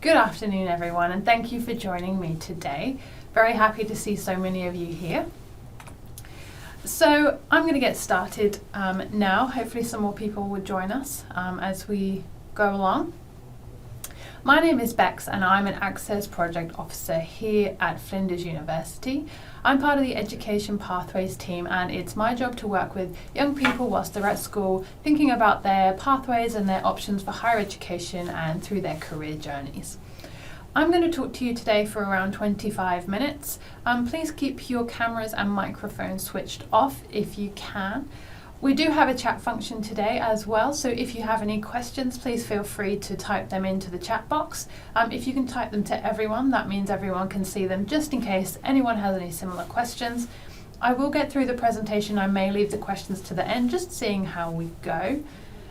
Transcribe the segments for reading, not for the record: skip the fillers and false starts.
Good afternoon, everyone, and thank you for joining me today. Very happy to see so many of you here. So I'm going to get started now. Hopefully some more people will join us as we go along. My name is Bex and I'm an Access Project Officer here at Flinders University. I'm part of the Education Pathways team, and it's my job to work with young people whilst they're at school, thinking about their pathways and their options for higher education and through their career journeys. I'm going to talk to you today for around 25 minutes. Please keep your cameras and microphones switched off if you can. We do have a chat function today as well, so if you have any questions, please feel free to type them into the chat box. If you can type them to everyone, that means everyone can see them, just in case anyone has any similar questions. I will get through the presentation. I may leave the questions to the end, just seeing how we go.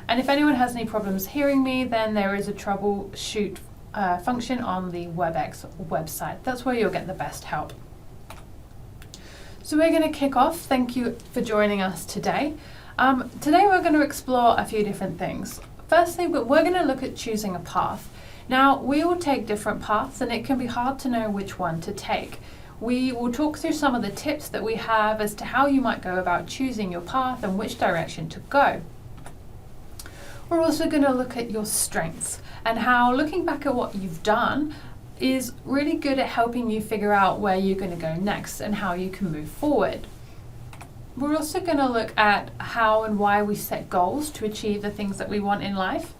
And if anyone has any problems hearing me, then there is a troubleshoot function on the WebEx website. That's where you'll get the best help. So we're going to kick off. Thank you for joining us today. Today we're going to explore a few different things. Firstly, we're going to look at choosing a path. Now, we all take different paths and it can be hard to know which one to take. We will talk through some of the tips that we have as to how you might go about choosing your path and which direction to go. We're also going to look at your strengths and how looking back at what you've done is really good at helping you figure out where you're going to go next and how you can move forward. We're also going to look at how and why we set goals to achieve the things that we want in life.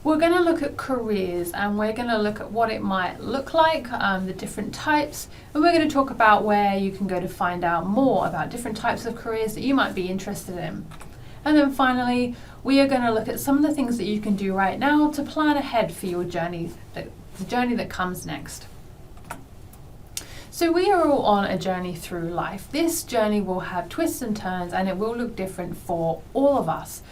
We're going to look at careers, and we're going to look at what it might look like, the different types, and we're going to talk about where you can go to find out more about different types of careers that you might be interested in. And then finally, we are going to look at some of the things that you can do right now to plan ahead for your journey, the journey that comes next. So we are all on a journey through life. This journey will have twists and turns, and it will look different for all of us.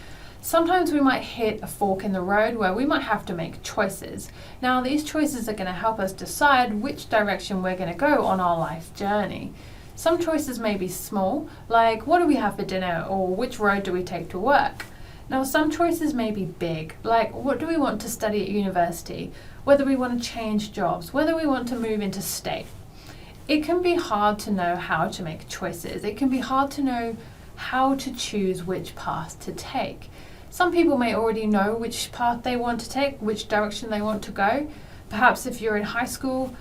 Sometimes we might hit a fork in the road where we might have to make choices. Now, these choices are going to help us decide which direction we're going to go on our life journey. Some choices may be small, like what do we have for dinner or which road do we take to work. Now, some choices may be big, like what do we want to study at university, whether we want to change jobs, whether we want to move interstate. It can be hard to know how to make choices. It can be hard to know how to choose which path to take. Some people may already know which path they want to take, which direction they want to go. Perhaps if you're in high school,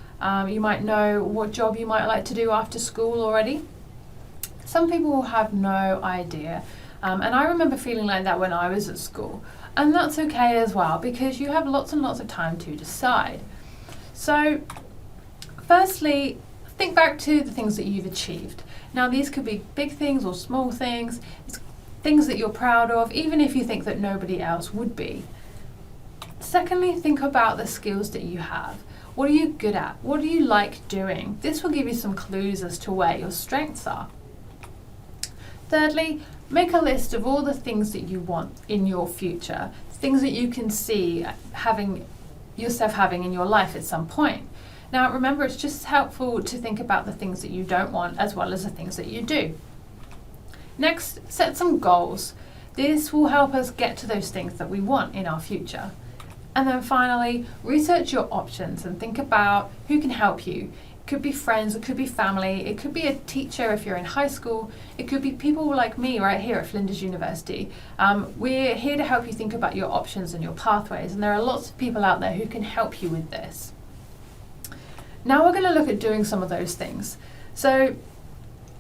you might know what job you might like to do after school already. Some people will have no idea. And I remember feeling like that when I was at school. And that's okay as well, because you have lots and lots of time to decide. So, firstly, think back to the things that you've achieved. Now, these could be big things or small things. It's things that you're proud of, even if you think that nobody else would be. Secondly, think about the skills that you have. What are you good at? What do you like doing? This will give you some clues as to where your strengths are. Thirdly, make a list of all the things that you want in your future, things that you can see yourself having in your life at some point. Now, remember, it's just helpful to think about the things that you don't want as well as the things that you do. Next, set some goals. This will help us get to those things that we want in our future. And then finally, research your options and think about who can help you. It could be friends, it could be family, it could be a teacher if you're in high school, it could be people like me right here at Flinders University. We're here to help you think about your options and your pathways, and there are lots of people out there who can help you with this. Now we're going to look at doing some of those things. So,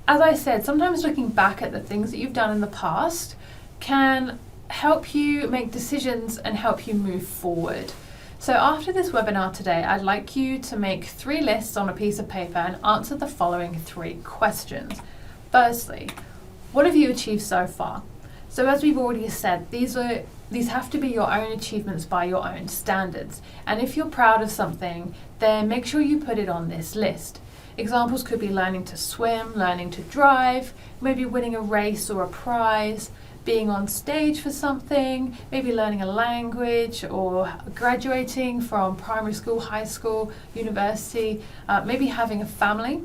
as I said, sometimes looking back at the things that you've done in the past can help you make decisions and help you move forward. So after this webinar today, I'd like you to make 3 lists on a piece of paper and answer the following 3 questions. Firstly, what have you achieved so far? So as we've already said, these have to be your own achievements by your own standards. And if you're proud of something, then make sure you put it on this list. Examples could be learning to swim, learning to drive, maybe winning a race or a prize, being on stage for something, maybe learning a language or graduating from primary school, high school, university, maybe having a family.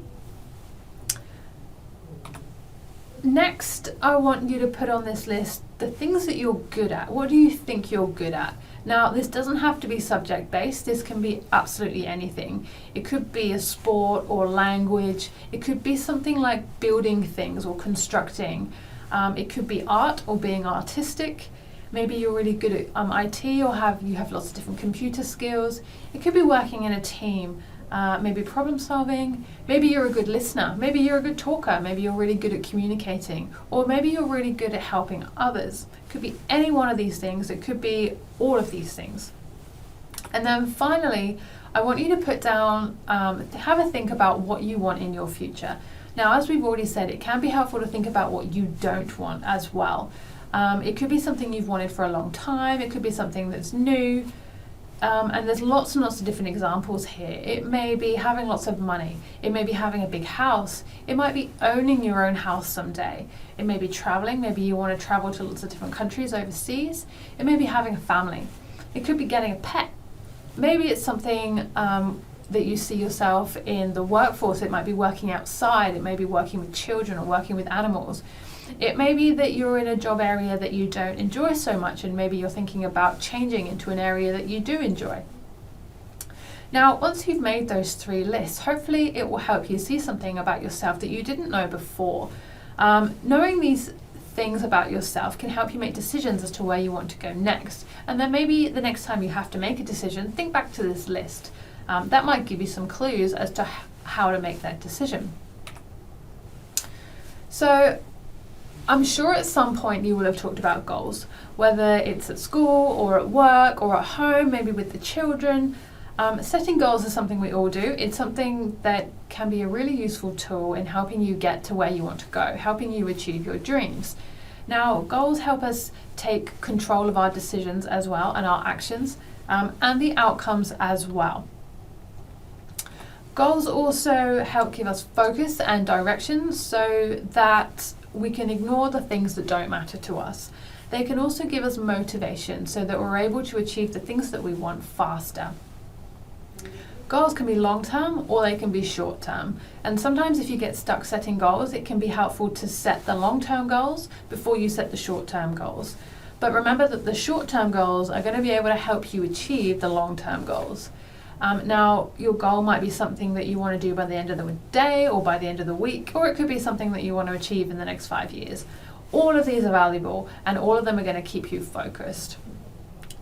Next, I want you to put on this list the things that you're good at. What do you think you're good at? Now, this doesn't have to be subject-based. This can be absolutely anything. It could be a sport or language. It could be something like building things or constructing. It could be art or being artistic. Maybe you're really good at IT, or you have lots of different computer skills. It could be working in a team, maybe problem solving. Maybe you're a good listener. Maybe you're a good talker. Maybe you're really good at communicating, or maybe you're really good at helping others. It could be any one of these things. It could be all of these things. And then finally, I want you to put down, have a think about what you want in your future. Now, as we've already said, it can be helpful to think about what you don't want as well. It could be something you've wanted for a long time. It could be something that's new. And there's lots and lots of different examples here. It may be having lots of money. It may be having a big house. It might be owning your own house someday. It may be traveling. Maybe you want to travel to lots of different countries overseas. It may be having a family. It could be getting a pet. Maybe it's something that you see yourself in the workforce. It might be working outside. It may be working with children or working with animals. It may be that you're in a job area that you don't enjoy so much, and maybe you're thinking about changing into an area that you do enjoy. Now, once you've made those 3 lists, hopefully it will help you see something about yourself that you didn't know before. Knowing these things about yourself can help you make decisions as to where you want to go next. And then maybe the next time you have to make a decision, think back to this list. That might give you some clues as to how to make that decision. So, I'm sure at some point you will have talked about goals, whether it's at school or at work or at home, maybe with the children. Setting goals is something we all do. It's something that can be a really useful tool in helping you get to where you want to go, helping you achieve your dreams. Now, goals help us take control of our decisions as well, and our actions, and the outcomes as well. Goals also help give us focus and direction so that we can ignore the things that don't matter to us. They can also give us motivation so that we're able to achieve the things that we want faster. Goals can be long-term or they can be short-term. And sometimes if you get stuck setting goals, it can be helpful to set the long-term goals before you set the short-term goals. But remember that the short-term goals are going to be able to help you achieve the long-term goals. Now, your goal might be something that you want to do by the end of the day or by the end of the week, or it could be something that you want to achieve in the next 5 years. All of these are valuable, and all of them are going to keep you focused.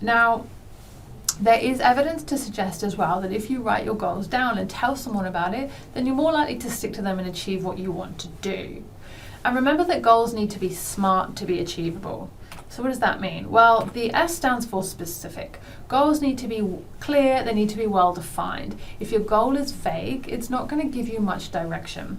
Now, there is evidence to suggest as well that if you write your goals down and tell someone about it, then you're more likely to stick to them and achieve what you want to do. And remember that goals need to be smart to be achievable. So what does that mean? Well, the S stands for specific. Goals need to be clear, they need to be well defined. If your goal is vague, it's not going to give you much direction.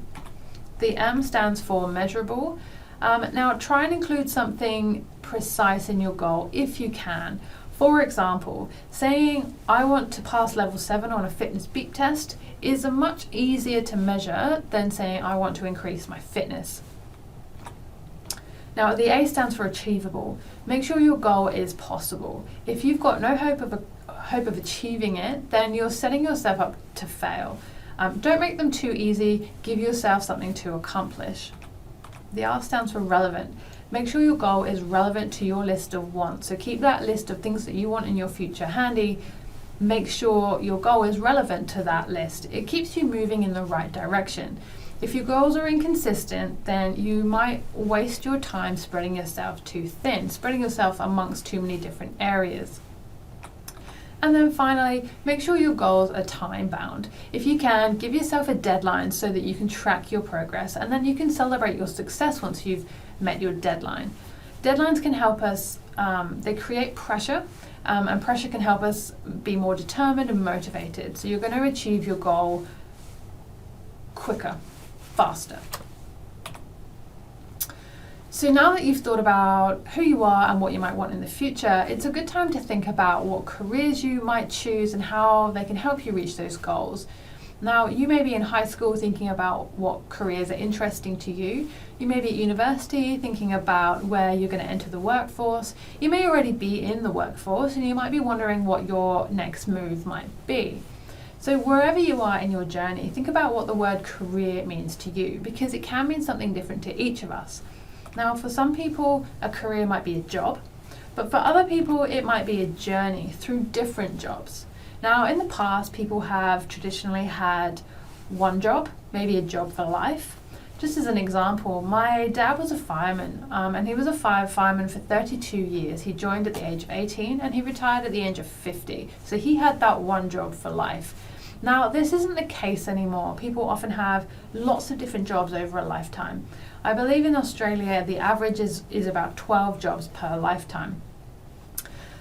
The M stands for measurable. Now try and include something precise in your goal if you can. For example, saying I want to pass level 7 on a fitness beep test is much easier to measure than saying I want to increase my fitness. Now, the A stands for achievable. Make sure your goal is possible. If you've got no hope of achieving it, then you're setting yourself up to fail. Don't make them too easy. Give yourself something to accomplish. The R stands for relevant. Make sure your goal is relevant to your list of wants. So keep that list of things that you want in your future handy. Make sure your goal is relevant to that list. It keeps you moving in the right direction. If your goals are inconsistent, then you might waste your time spreading yourself too thin, spreading yourself amongst too many different areas. And then finally, make sure your goals are time bound. If you can, give yourself a deadline so that you can track your progress, and then you can celebrate your success once you've met your deadline. Deadlines can help us, they create pressure, and pressure can help us be more determined and motivated. So you're going to achieve your goal quicker, faster. So now that you've thought about who you are and what you might want in the future, it's a good time to think about what careers you might choose and how they can help you reach those goals. Now, you may be in high school thinking about what careers are interesting to you. You may be at university thinking about where you're going to enter the workforce. You may already be in the workforce and you might be wondering what your next move might be. So wherever you are in your journey, think about what the word career means to you, because it can mean something different to each of us. Now, for some people, a career might be a job, But for other people, it might be a journey through different jobs. Now, in the past, people have traditionally had one job, maybe a job for life. Just as an example, my dad was a fireman, and he was a fireman for 32 years. He joined at the age of 18 and he retired at the age of 50. So he had that one job for life. Now, this isn't the case anymore. People often have lots of different jobs over a lifetime. I believe in Australia, the average is about 12 jobs per lifetime.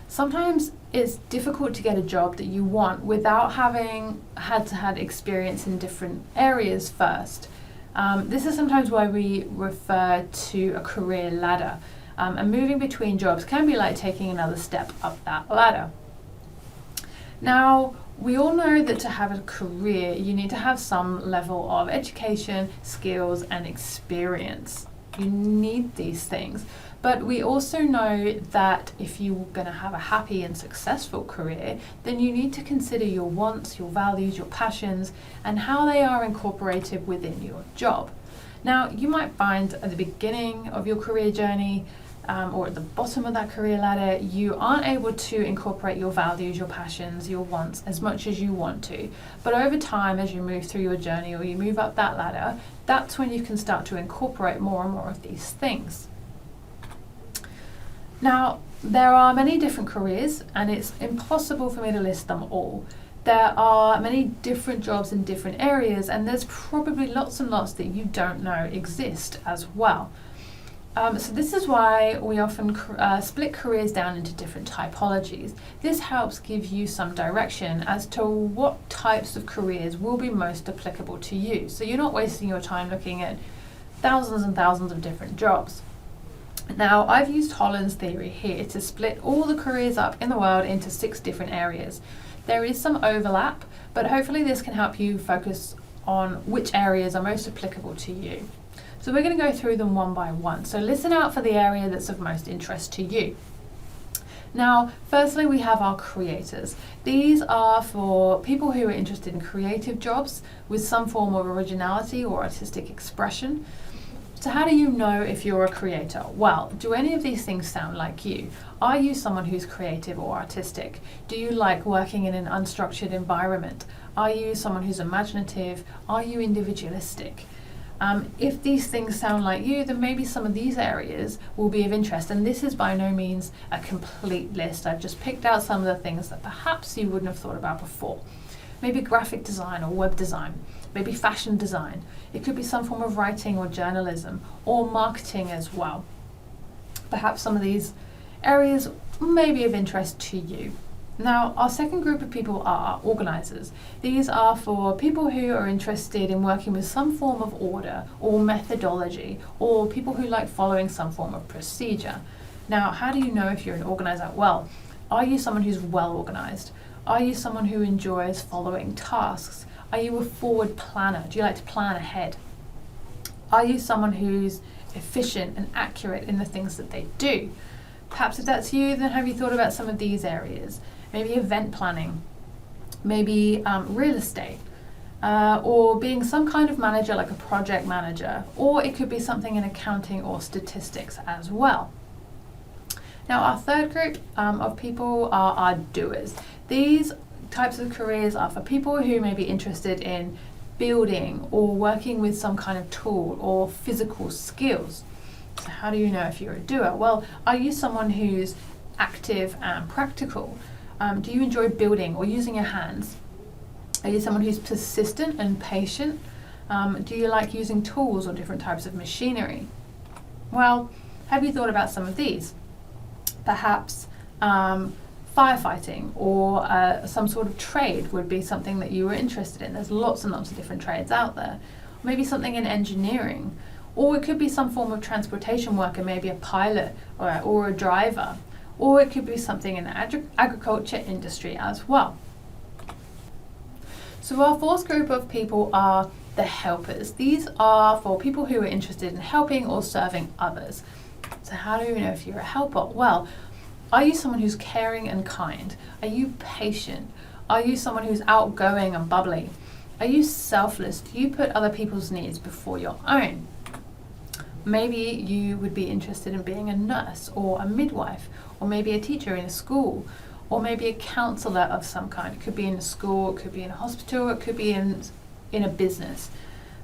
Sometimes it's difficult to get a job that you want without having had experience in different areas first. This is sometimes why we refer to a career ladder. And moving between jobs can be like taking another step up that ladder. Now, we all know that to have a career, you need to have some level of education, skills, and experience. You need these things. But we also know that if you're going to have a happy and successful career, then you need to consider your wants, your values, your passions, and how they are incorporated within your job. Now, you might find at the beginning of your career journey or at the bottom of that career ladder, you aren't able to incorporate your values, your passions, your wants as much as you want to. But over time, as you move through your journey or you move up that ladder, that's when you can start to incorporate more and more of these things. Now, there are many different careers and it's impossible for me to list them all. There are many different jobs in different areas and there's probably lots and lots that you don't know exist as well. So this is why we often split careers down into different typologies. This helps give you some direction as to what types of careers will be most applicable to you. So you're not wasting your time looking at thousands and thousands of different jobs. Now, I've used Holland's theory here to split all the careers up in the world into 6 different areas. There is some overlap, but hopefully this can help you focus on which areas are most applicable to you. So we're going to go through them one by one. So listen out for the area that's of most interest to you. Now, firstly, we have our creators. These are for people who are interested in creative jobs with some form of originality or artistic expression. So how do you know if you're a creator? Well, do any of these things sound like you? Are you someone who's creative or artistic? Do you like working in an unstructured environment? Are you someone who's imaginative? Are you individualistic? If these things sound like you, then maybe some of these areas will be of interest. And this is by no means a complete list. I've just picked out some of the things that perhaps you wouldn't have thought about before. Maybe graphic design or web design, maybe fashion design. It could be some form of writing or journalism or marketing as well. Perhaps some of these areas may be of interest to you. Now, our second group of people are organisers. These are for people who are interested in working with some form of order or methodology, or people who like following some form of procedure. Now, how do you know if you're an organiser? Well, are you someone who's well organised? Are you someone who enjoys following tasks? Are you a forward planner? Do you like to plan ahead? Are you someone who's efficient and accurate in the things that they do? Perhaps if that's you, then have you thought about some of these areas? Maybe event planning, maybe real estate, or being some kind of manager like a project manager, or it could be something in accounting or statistics as well. Now, our third group of people are our doers. These types of careers are for people who may be interested in building or working with some kind of tool or physical skills. So how do you know if you're a doer? Well, are you someone who's active and practical? Do you enjoy building or using your hands? Are you someone who's persistent and patient? Do you like using tools or different types of machinery? Well, have you thought about some of these? Perhaps firefighting or some sort of trade would be something that you were interested in. There's lots and lots of different trades out there. Maybe something in engineering, or it could be some form of transportation worker, maybe a pilot or a driver, or it could be something in the agriculture industry as well. So our fourth group of people are the helpers. These are for people who are interested in helping or serving others. So how do you know if you're a helper? Well, are you someone who's caring and kind? Are you patient? Are you someone who's outgoing and bubbly? Are you selfless? Do you put other people's needs before your own? maybe you would be interested in being a nurse or a midwife, or maybe a teacher in a school, or maybe a counsellor of some kind. It could be in a school, it could be in a hospital, it could be in a business.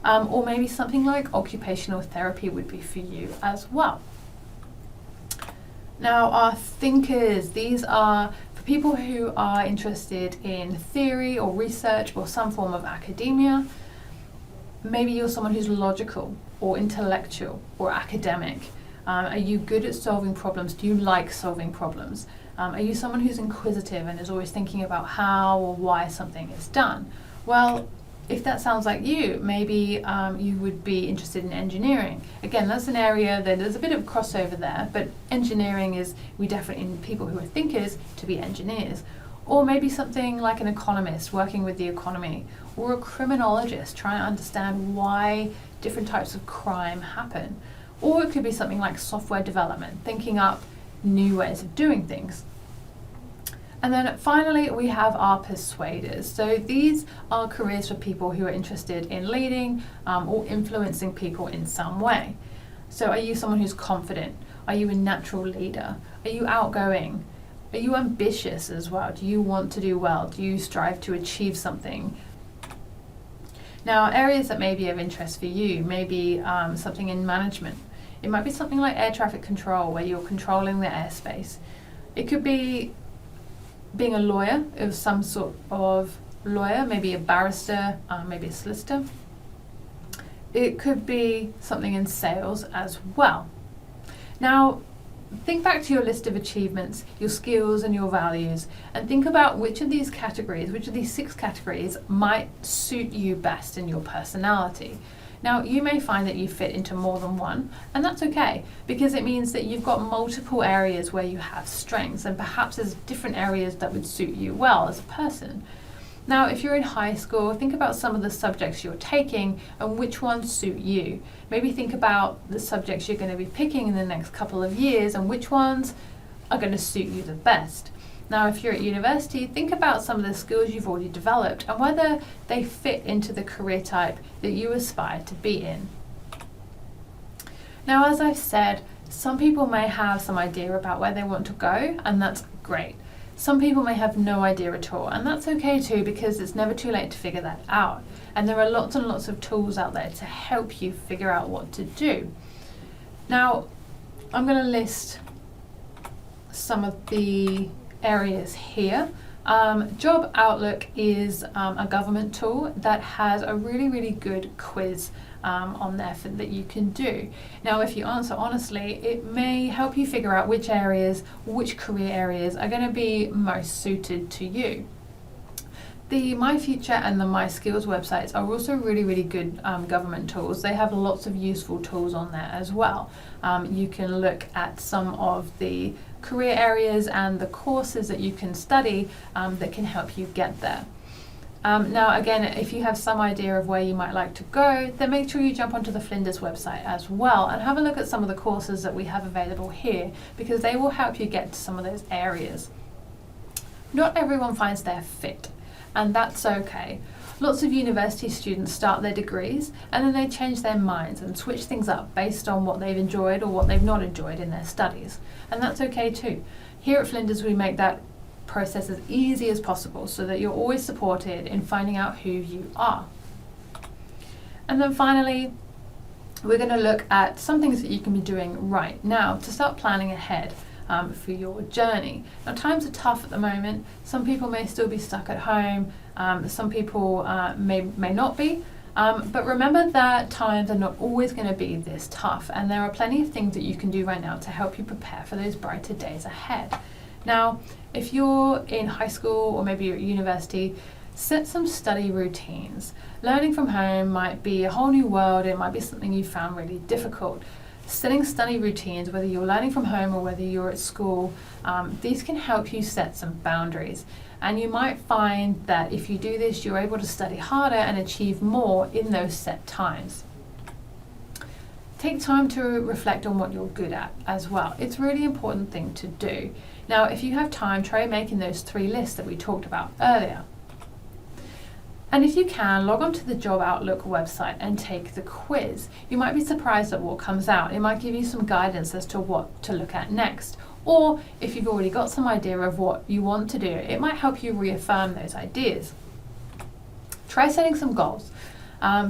Or maybe something like occupational therapy would be for you as well. Now, our thinkers, these are for people who are interested in theory or research or some form of academia. Maybe you're someone who's logical or intellectual or academic. Are you good at solving problems? Do you like solving problems? Are you someone who's inquisitive and is always thinking about how or why something is done? Well, if that sounds like you, maybe you would be interested in engineering. Again, that's an area that there's a bit of crossover there, but engineering is, we definitely need people who are thinkers to be engineers. Or maybe something like an economist working with the economy, or a criminologist trying to understand why different types of crime happen. Or it could be something like software development, thinking up new ways of doing things. And then finally, we have our persuaders. So these are careers for people who are interested in leading or influencing people in some way. So are you someone who's confident? Are you a natural leader? Are you outgoing? Are you ambitious as well? Do you want to do well? Do you strive to achieve something? Now, areas that may be of interest for you may be something in management. It might be something like air traffic control, where you're controlling the airspace. It could be being a lawyer, of some sort of lawyer, maybe a barrister, maybe a solicitor. It could be something in sales as well. Now, think back to your list of achievements, your skills and your values, and think about which of these categories, which of these 6 categories might suit you best in your personality. Now, you may find that you fit into more than one, and that's okay, because it means that you've got multiple areas where you have strengths, and perhaps there's different areas that would suit you well as a person. Now, if you're in high school, think about some of the subjects you're taking and which ones suit you. Maybe think about the subjects you're going to be picking in the next couple of years and which ones are going to suit you the best. Now, if you're at university, think about some of the skills you've already developed and whether they fit into the career type that you aspire to be in. Now, as I've said, some people may have some idea about where they want to go, and that's great. Some people may have no idea at all, and that's okay too, because it's never too late to figure that out. And there are lots and lots of tools out there to help you figure out what to do. Now, I'm going to list some of the areas here. Job Outlook is a government tool that has a really, really good quiz on there that you can do. Now, if you answer honestly, it may help you figure out which career areas are going to be most suited to you. The My Future and the My Skills websites are also really, really good government tools. They have lots of useful tools on there as well. You can look at some of the career areas and the courses that you can study that can help you get there. Now, again, if you have some idea of where you might like to go, then make sure you jump onto the Flinders website as well and have a look at some of the courses that we have available here, because they will help you get to some of those areas. Not everyone finds their fit, and that's okay. Lots of university students start their degrees and then they change their minds and switch things up based on what they've enjoyed or what they've not enjoyed in their studies, and that's okay too. Here at Flinders, we make that process as easy as possible so that you're always supported in finding out who you are. And then finally, we're going to look at some things that you can be doing right now to start planning ahead for your journey. Now, times are tough at the moment. Some people may still be stuck at home, some people may not be, but remember that times are not always going to be this tough, and there are plenty of things that you can do right now to help you prepare for those brighter days ahead. Now, if you're in high school or maybe you're at university, set some study routines. Learning from home might be a whole new world. It might be something you found really difficult. Setting study routines, whether you're learning from home or whether you're at school, these can help you set some boundaries. And you might find that if you do this, you're able to study harder and achieve more in those set times. Take time to reflect on what you're good at as well. It's a really important thing to do. Now, if you have time, try making those 3 lists that we talked about earlier. And if you can, log on to the Job Outlook website and take the quiz. You might be surprised at what comes out. It might give you some guidance as to what to look at next. Or if you've already got some idea of what you want to do, it might help you reaffirm those ideas. Try setting some goals.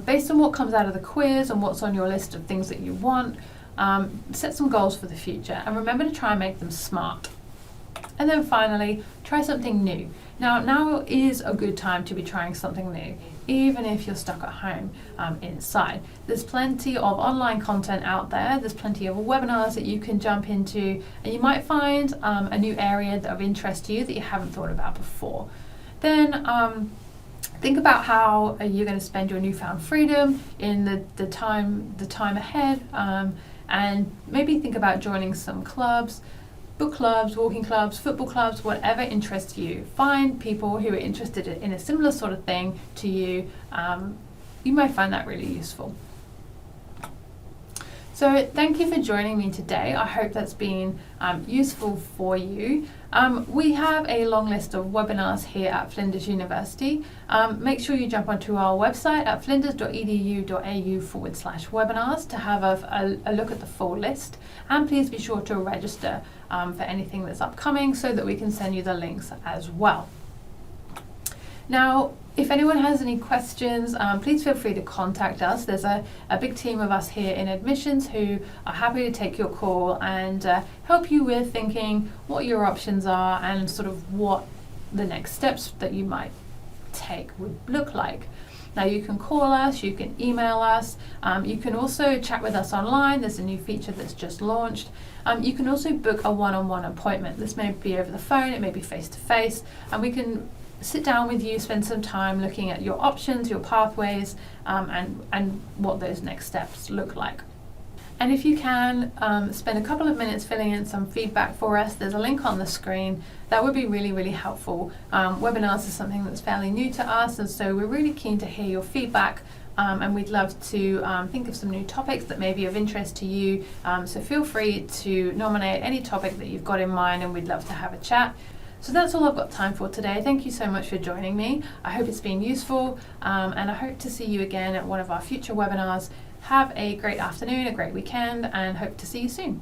Based on what comes out of the quiz and what's on your list of things that you want, set some goals for the future and remember to try and make them smart. And then finally, try something new. Now is a good time to be trying something new, even if you're stuck at home inside. There's plenty of online content out there, there's plenty of webinars that you can jump into, and you might find a new area of interest to you that you haven't thought about before. Then think about how you're going to spend your newfound freedom in the time ahead, and maybe think about joining some clubs, book clubs, walking clubs, football clubs, whatever interests you. Find people who are interested in a similar sort of thing to you. You might find that really useful. So thank you for joining me today. I hope that's been useful for you. We have a long list of webinars here at Flinders University. Make sure you jump onto our website at flinders.edu.au/webinars to have a look at the full list. And please be sure to register for anything that's upcoming so that we can send you the links as well. Now, if anyone has any questions, please feel free to contact us. There's a big team of us here in admissions who are happy to take your call and help you with thinking what your options are and sort of what the next steps that you might take would look like. Now you can call us, you can email us, you can also chat with us online. There's a new feature that's just launched. You can also book a one-on-one appointment. This may be over the phone, it may be face-to-face, and we can sit down with you, spend some time looking at your options, your pathways, and what those next steps look like. And if you can, spend a couple of minutes filling in some feedback for us. There's a link on the screen. That would be really, really helpful. Webinars is something that's fairly new to us, and so we're really keen to hear your feedback, and we'd love to think of some new topics that may be of interest to you. So feel free to nominate any topic that you've got in mind, and we'd love to have a chat. So that's all I've got time for today. Thank you so much for joining me. I hope it's been useful, and I hope to see you again at one of our future webinars. Have a great afternoon, a great weekend, and hope to see you soon.